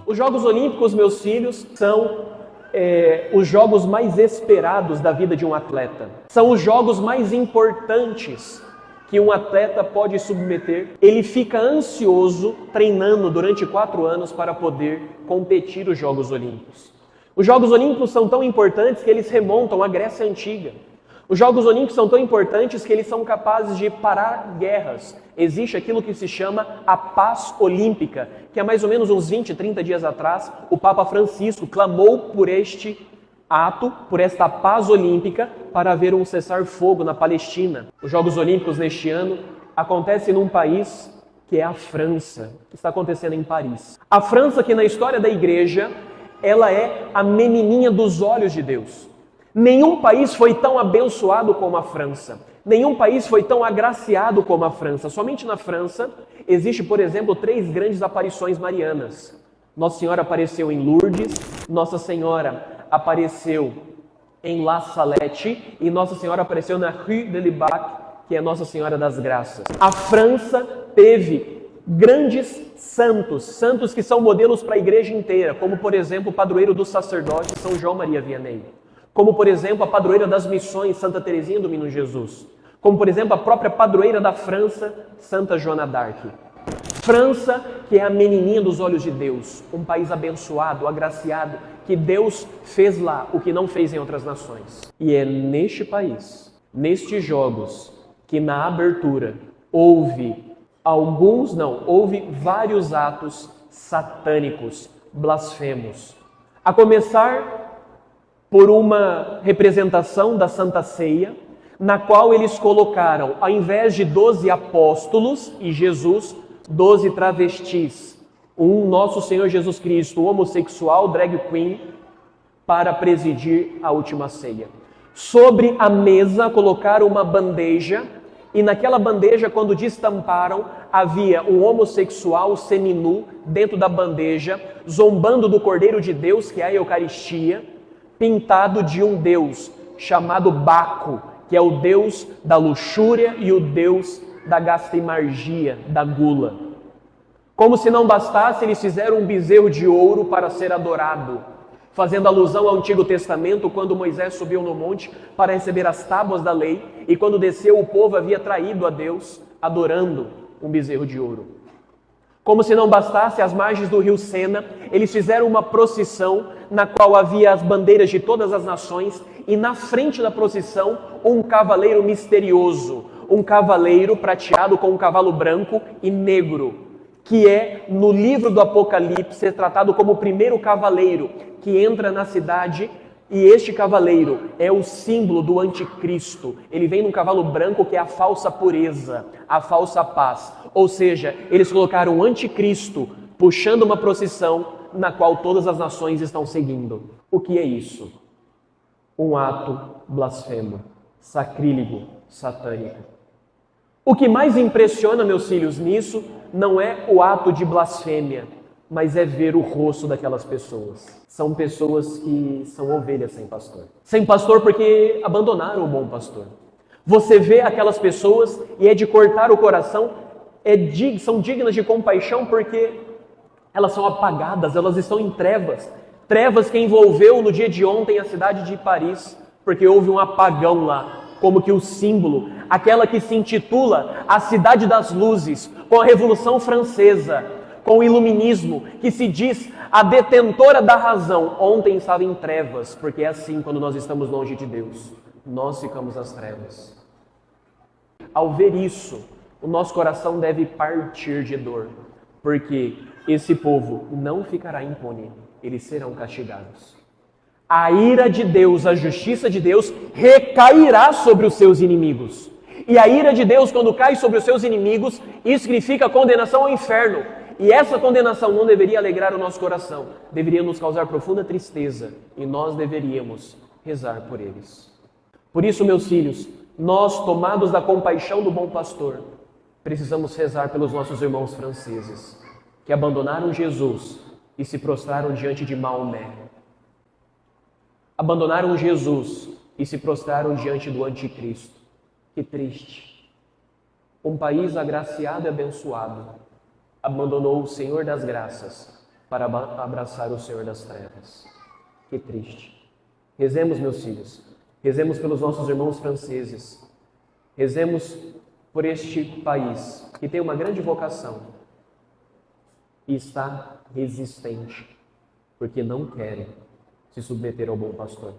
Os Jogos Olímpicos, meus filhos, são os jogos mais esperados da vida de um atleta. São os jogos mais importantes que um atleta pode submeter. Ele fica ansioso treinando durante 4 anos para poder competir os Jogos Olímpicos. Os Jogos Olímpicos são tão importantes que eles remontam à Grécia Antiga. Os Jogos Olímpicos são tão importantes que eles são capazes de parar guerras. Existe aquilo que se chama a paz olímpica, que há mais ou menos uns 20, 30 dias atrás, o Papa Francisco clamou por este ato, por esta paz olímpica, para haver um cessar-fogo na Palestina. Os Jogos Olímpicos neste ano acontecem num país que é a França, que está acontecendo em Paris. A França, que na história da igreja, ela é a menininha dos olhos de Deus. Nenhum país foi tão abençoado como a França. Nenhum país foi tão agraciado como a França. Somente na França existe, por exemplo, 3 grandes aparições marianas. Nossa Senhora apareceu em Lourdes, Nossa Senhora apareceu em La Salette e Nossa Senhora apareceu na Rue de Libac, que é Nossa Senhora das Graças. A França teve grandes santos que são modelos para a igreja inteira, como por exemplo o padroeiro dos sacerdotes, São João Maria Vianney. Como por exemplo a padroeira das missões, Santa Teresinha do Menino Jesus. Como por exemplo a própria padroeira da França, Santa Joana d'Arc. França, que é a menininha dos olhos de Deus, um país abençoado, agraciado, que Deus fez lá o que não fez em outras nações. E é neste país, nestes jogos, que na abertura houve vários atos satânicos, blasfemos. A começar por uma representação da Santa Ceia, na qual eles colocaram, ao invés de 12 apóstolos e Jesus, 12 travestis, um Nosso Senhor Jesus Cristo, homossexual, drag queen, para presidir a última ceia. Sobre a mesa colocaram uma bandeja, e naquela bandeja, quando destamparam, havia um homossexual seminu dentro da bandeja, zombando do Cordeiro de Deus, que é a Eucaristia, pintado de um deus chamado Baco, que é o deus da luxúria e o deus da gastrimargia, da gula. Como se não bastasse, eles fizeram um bezerro de ouro para ser adorado, fazendo alusão ao Antigo Testamento, quando Moisés subiu no monte para receber as tábuas da lei, e quando desceu o povo havia traído a Deus, adorando um bezerro de ouro. Como se não bastasse, às margens do rio Sena, eles fizeram uma procissão na qual havia as bandeiras de todas as nações e na frente da procissão um cavaleiro misterioso, um cavaleiro prateado com um cavalo branco e negro, que é no livro do Apocalipse tratado como o primeiro cavaleiro que entra na cidade. E este cavaleiro é o símbolo do anticristo. Ele vem num cavalo branco que é a falsa pureza, a falsa paz. Ou seja, eles colocaram o anticristo puxando uma procissão na qual todas as nações estão seguindo. O que é isso? Um ato blasfemo, sacrílego, satânico. O que mais impressiona, meus filhos, nisso não é o ato de blasfêmia, mas é ver o rosto daquelas pessoas. São pessoas que são ovelhas sem pastor. Sem pastor porque abandonaram o bom pastor. Você vê aquelas pessoas e é de cortar o coração, são dignas de compaixão porque elas são apagadas, elas estão em trevas. Trevas que envolveu no dia de ontem a cidade de Paris, porque houve um apagão lá, como que o símbolo, aquela que se intitula a Cidade das Luzes, com a Revolução Francesa, com o iluminismo, que se diz a detentora da razão, ontem estava em trevas, porque é assim quando nós estamos longe de Deus, nós ficamos nas trevas. Ao ver isso, o nosso coração deve partir de dor, porque esse povo não ficará impune, eles serão castigados. A ira de Deus, a justiça de Deus recairá sobre os seus inimigos. E a ira de Deus, quando cai sobre os seus inimigos, isso significa condenação ao inferno. E essa condenação não deveria alegrar o nosso coração, deveria nos causar profunda tristeza, e nós deveríamos rezar por eles. Por isso, meus filhos, nós, tomados da compaixão do bom pastor, precisamos rezar pelos nossos irmãos franceses, que abandonaram Jesus e se prostraram diante de Maomé. Abandonaram Jesus e se prostraram diante do anticristo. Que triste. Um país agraciado e abençoado abandonou o Senhor das graças para abraçar o Senhor das trevas. Que triste. Rezemos, meus filhos. Rezemos pelos nossos irmãos franceses. Rezemos por este país que tem uma grande vocação e está resistente, porque não querem se submeter ao bom pastor.